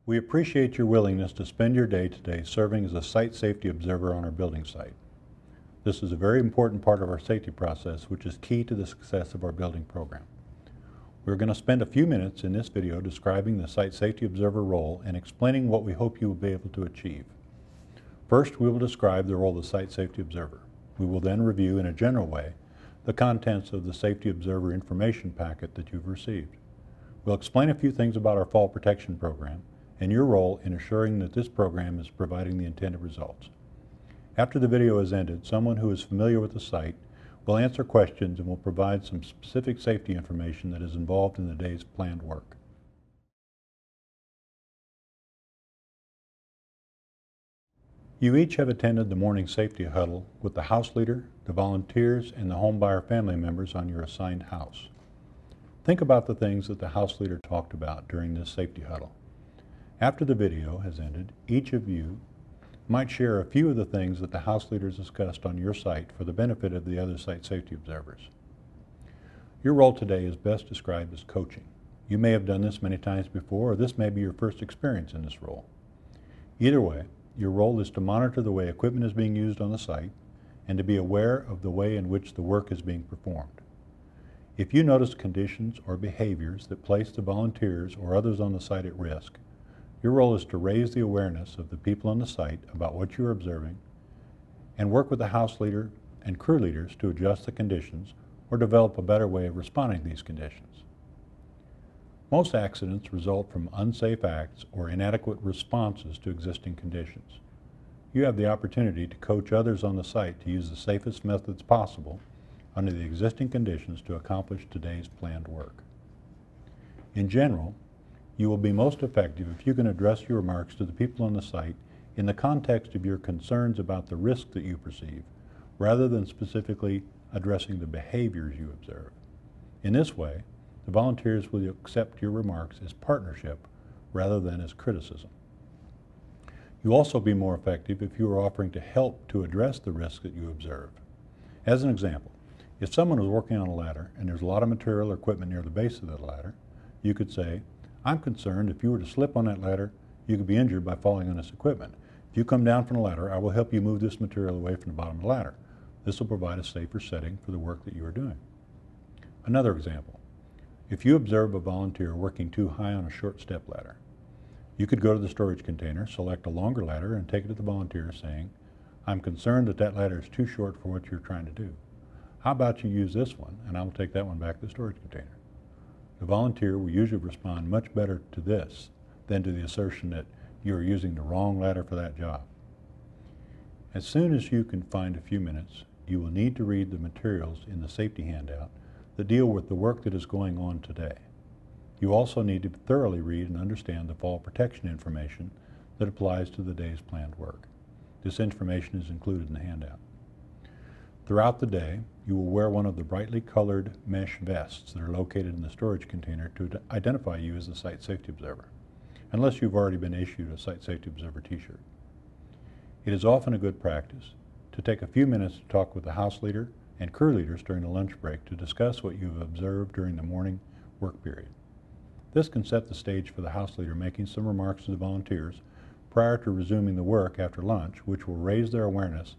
We appreciate your willingness to spend your day today serving as a site safety observer on our building site. This is a very important part of our safety process, which is key to the success of our building program. We're going to spend a few minutes in this video describing the Site Safety Observer role and explaining what we hope you will be able to achieve. First, we will describe the role of the Site Safety Observer. We will then review in a general way the contents of the Safety Observer information packet that you've received. We'll explain a few things about our fall protection program and your role in assuring that this program is providing the intended results. After the video is ended, someone who is familiar with the site will answer questions and will provide some specific safety information that is involved in the day's planned work. You each have attended the morning safety huddle with the house leader, the volunteers, and the home buyer family members on your assigned house. Think about the things that the house leader talked about during this safety huddle. After the video has ended, each of you might share a few of the things that the house leaders discussed on your site for the benefit of the other site safety observers. Your role today is best described as coaching. You may have done this many times before, or this may be your first experience in this role. Either way, your role is to monitor the way equipment is being used on the site and to be aware of the way in which the work is being performed. If you notice conditions or behaviors that place the volunteers or others on the site at risk, your role is to raise the awareness of the people on the site about what you are observing and work with the house leader and crew leaders to adjust the conditions or develop a better way of responding to these conditions. Most accidents result from unsafe acts or inadequate responses to existing conditions. You have the opportunity to coach others on the site to use the safest methods possible under the existing conditions to accomplish today's planned work. In general, you will be most effective if you can address your remarks to the people on the site in the context of your concerns about the risk that you perceive, rather than specifically addressing the behaviors you observe. In this way, the volunteers will accept your remarks as partnership rather than as criticism. You'll also be more effective if you are offering to help to address the risk that you observe. As an example, if someone is working on a ladder and there's a lot of material or equipment near the base of that ladder, you could say, "I'm concerned if you were to slip on that ladder, you could be injured by falling on this equipment. If you come down from the ladder, I will help you move this material away from the bottom of the ladder. This will provide a safer setting for the work that you are doing." Another example, if you observe a volunteer working too high on a short step ladder, you could go to the storage container, select a longer ladder, and take it to the volunteer saying, "I'm concerned that that ladder is too short for what you're trying to do. How about you use this one, and I will take that one back to the storage container." The volunteer will usually respond much better to this than to the assertion that you are using the wrong ladder for that job. As soon as you can find a few minutes, you will need to read the materials in the safety handout that deal with the work that is going on today. You also need to thoroughly read and understand the fall protection information that applies to the day's planned work. This information is included in the handout. Throughout the day, you will wear one of the brightly colored mesh vests that are located in the storage container to identify you as a Site Safety Observer, unless you've already been issued a Site Safety Observer t-shirt. It is often a good practice to take a few minutes to talk with the house leader and crew leaders during the lunch break to discuss what you have observed during the morning work period. This can set the stage for the house leader making some remarks to the volunteers prior to resuming the work after lunch, which will raise their awareness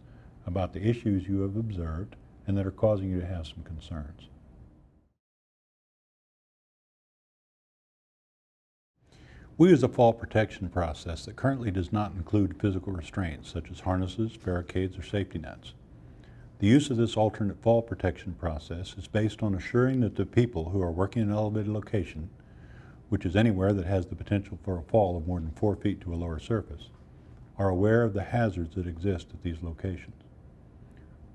about the issues you have observed and that are causing you to have some concerns. We use a fall protection process that currently does not include physical restraints such as harnesses, barricades, or safety nets. The use of this alternate fall protection process is based on assuring that the people who are working in an elevated location, which is anywhere that has the potential for a fall of more than 4 feet to a lower surface, are aware of the hazards that exist at these locations.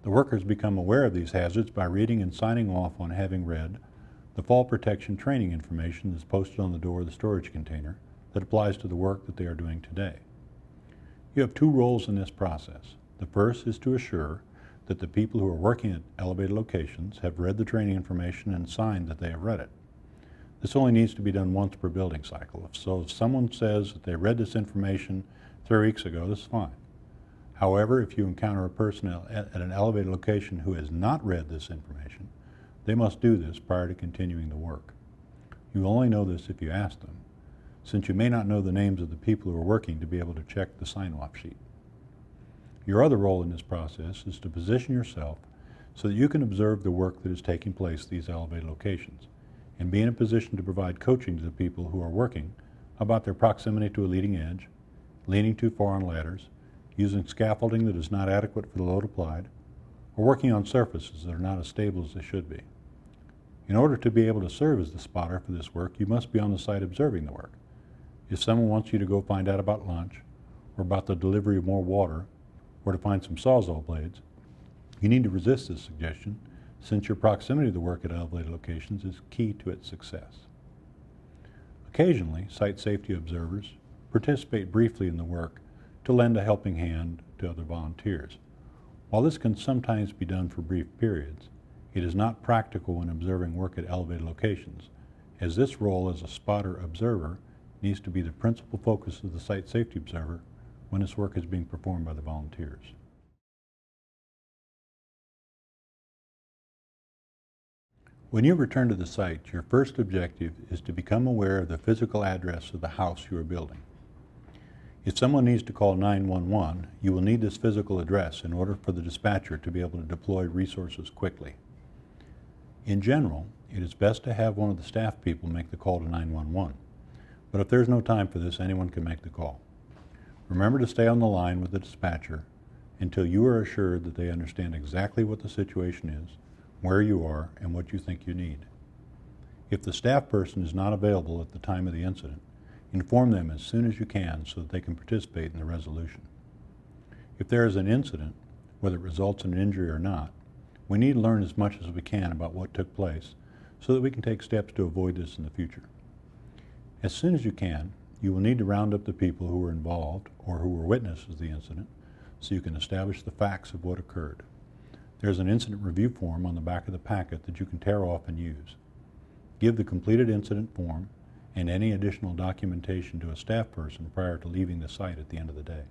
The workers become aware of these hazards by reading and signing off on having read the fall protection training information that's posted on the door of the storage container that applies to the work that they are doing today. You have two roles in this process. The first is to assure that the people who are working at elevated locations have read the training information and signed that they have read it. This only needs to be done once per building cycle. So if someone says that they read this information 3 weeks ago, this is fine. However, if you encounter a person at an elevated location who has not read this information, they must do this prior to continuing the work. You only know this if you ask them. since you may not know the names of the people who are working to be able to check the sign-off sheet. Your other role in this process is to position yourself so that you can observe the work that is taking place at these elevated locations and be in a position to provide coaching to the people who are working about their proximity to a leading edge, leaning too far on ladders, using scaffolding that is not adequate for the load applied, or working on surfaces that are not as stable as they should be. In order to be able to serve as the spotter for this work, you must be on the site observing the work. If someone wants you to go find out about lunch, or about the delivery of more water, or to find some Sawzall blades, you need to resist this suggestion, since your proximity to the work at elevated locations is key to its success. Occasionally, site safety observers participate briefly in the work to lend a helping hand to other volunteers. While this can sometimes be done for brief periods, it is not practical when observing work at elevated locations, as this role as a spotter-observer needs to be the principal focus of the site safety observer when this work is being performed by the volunteers. When you return to the site, your first objective is to become aware of the physical address of the house you are building. If someone needs to call 911, you will need this physical address in order for the dispatcher to be able to deploy resources quickly. In general, it is best to have one of the staff people make the call to 911, but if there's no time for this, anyone can make the call. Remember to stay on the line with the dispatcher until you are assured that they understand exactly what the situation is, where you are, and what you think you need. If the staff person is not available at the time of the incident, inform them as soon as you can so that they can participate in the resolution. If there is an incident, whether it results in an injury or not, we need to learn as much as we can about what took place so that we can take steps to avoid this in the future. As soon as you can, you will need to round up the people who were involved or who were witnesses of the incident so you can establish the facts of what occurred. There's an incident review form on the back of the packet that you can tear off and use. Give the completed incident form and any additional documentation to a staff person prior to leaving the site at the end of the day.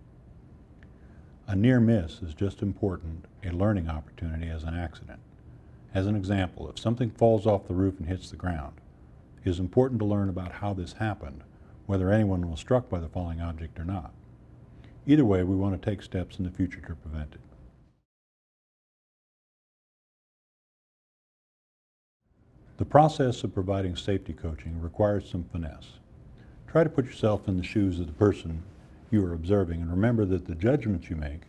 A near miss is just as important a learning opportunity as an accident. As an example, if something falls off the roof and hits the ground, it is important to learn about how this happened, whether anyone was struck by the falling object or not. Either way, we want to take steps in the future to prevent it. The process of providing safety coaching requires some finesse. Try to put yourself in the shoes of the person you are observing and remember that the judgments you make,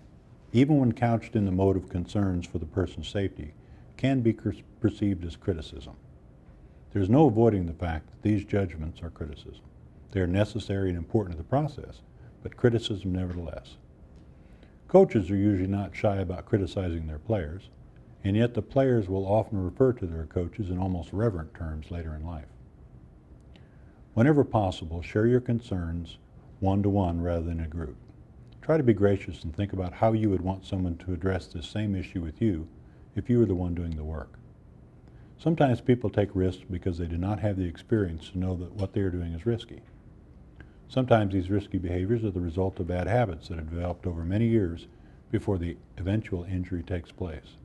even when couched in the mode of concerns for the person's safety, can be perceived as criticism. There is no avoiding the fact that these judgments are criticism. They are necessary and important to the process, but criticism nevertheless. Coaches are usually not shy about criticizing their players, and yet the players will often refer to their coaches in almost reverent terms later in life. Whenever possible, share your concerns one-to-one rather than in a group. Try to be gracious and think about how you would want someone to address this same issue with you if you were the one doing the work. Sometimes people take risks because they do not have the experience to know that what they are doing is risky. Sometimes these risky behaviors are the result of bad habits that have developed over many years before the eventual injury takes place.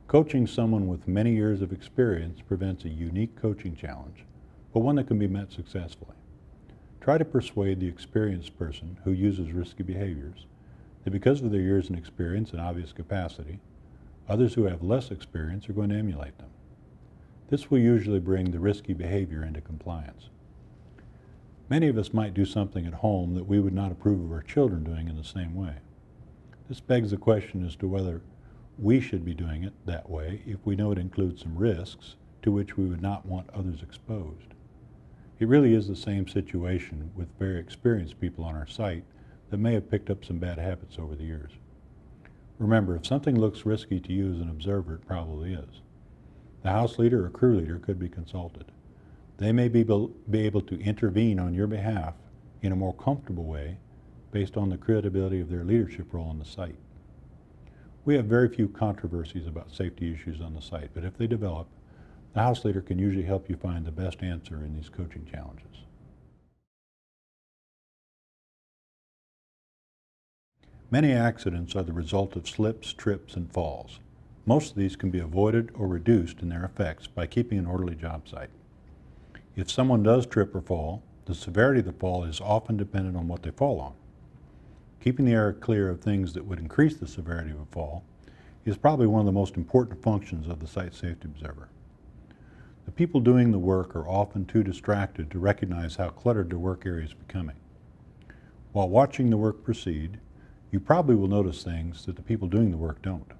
Coaching someone with many years of experience presents a unique coaching challenge, but one that can be met successfully. Try to persuade the experienced person who uses risky behaviors that because of their years in experience and obvious capacity, others who have less experience are going to emulate them. This will usually bring the risky behavior into compliance. Many of us might do something at home that we would not approve of our children doing in the same way. This begs the question as to whether we should be doing it that way if we know it includes some risks to which we would not want others exposed. It really is the same situation with very experienced people on our site that may have picked up some bad habits over the years. Remember, if something looks risky to you as an observer, it probably is. The house leader or crew leader could be consulted. They may be able to intervene on your behalf in a more comfortable way based on the credibility of their leadership role on the site. We have very few controversies about safety issues on the site, but if they develop, the house leader can usually help you find the best answer in these coaching challenges. Many accidents are the result of slips, trips, and falls. Most of these can be avoided or reduced in their effects by keeping an orderly job site. If someone does trip or fall, the severity of the fall is often dependent on what they fall on. Keeping the area clear of things that would increase the severity of a fall is probably one of the most important functions of the Site Safety Observer. The people doing the work are often too distracted to recognize how cluttered their work area is becoming. While watching the work proceed, you probably will notice things that the people doing the work don't.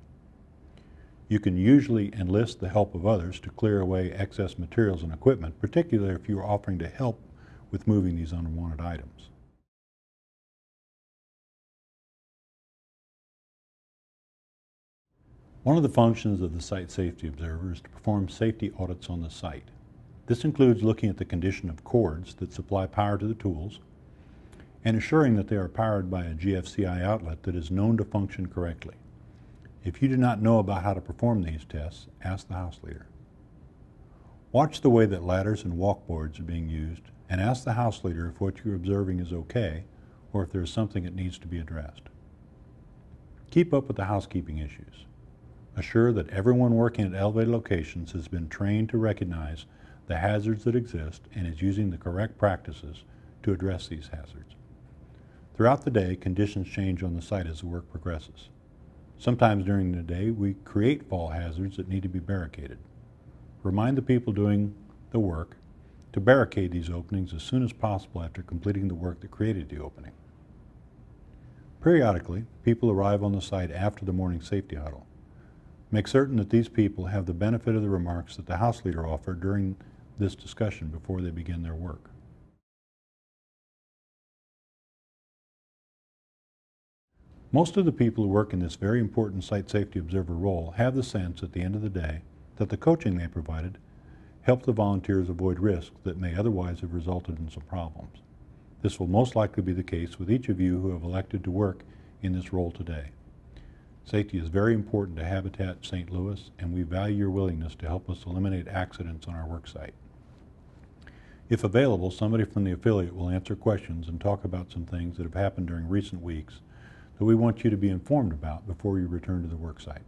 You can usually enlist the help of others to clear away excess materials and equipment, particularly if you are offering to help with moving these unwanted items. One of the functions of the Site Safety Observer is to perform safety audits on the site. This includes looking at the condition of cords that supply power to the tools and assuring that they are powered by a GFCI outlet that is known to function correctly. If you do not know about how to perform these tests, ask the house leader. Watch the way that ladders and walkboards are being used and ask the house leader if what you're observing is okay or if there is something that needs to be addressed. Keep up with the housekeeping issues. Assure that everyone working at elevated locations has been trained to recognize the hazards that exist and is using the correct practices to address these hazards. Throughout the day, conditions change on the site as the work progresses. Sometimes during the day, we create fall hazards that need to be barricaded. Remind the people doing the work to barricade these openings as soon as possible after completing the work that created the opening. Periodically, people arrive on the site after the morning safety huddle. Make certain that these people have the benefit of the remarks that the house leader offered during this discussion before they begin their work. Most of the people who work in this very important Site Safety Observer role have the sense at the end of the day that the coaching they provided helped the volunteers avoid risks that may otherwise have resulted in some problems. This will most likely be the case with each of you who have elected to work in this role today. Safety is very important to Habitat St. Louis, and we value your willingness to help us eliminate accidents on our work site. If available, somebody from the affiliate will answer questions and talk about some things that have happened during recent weeks that we want you to be informed about before you return to the work site.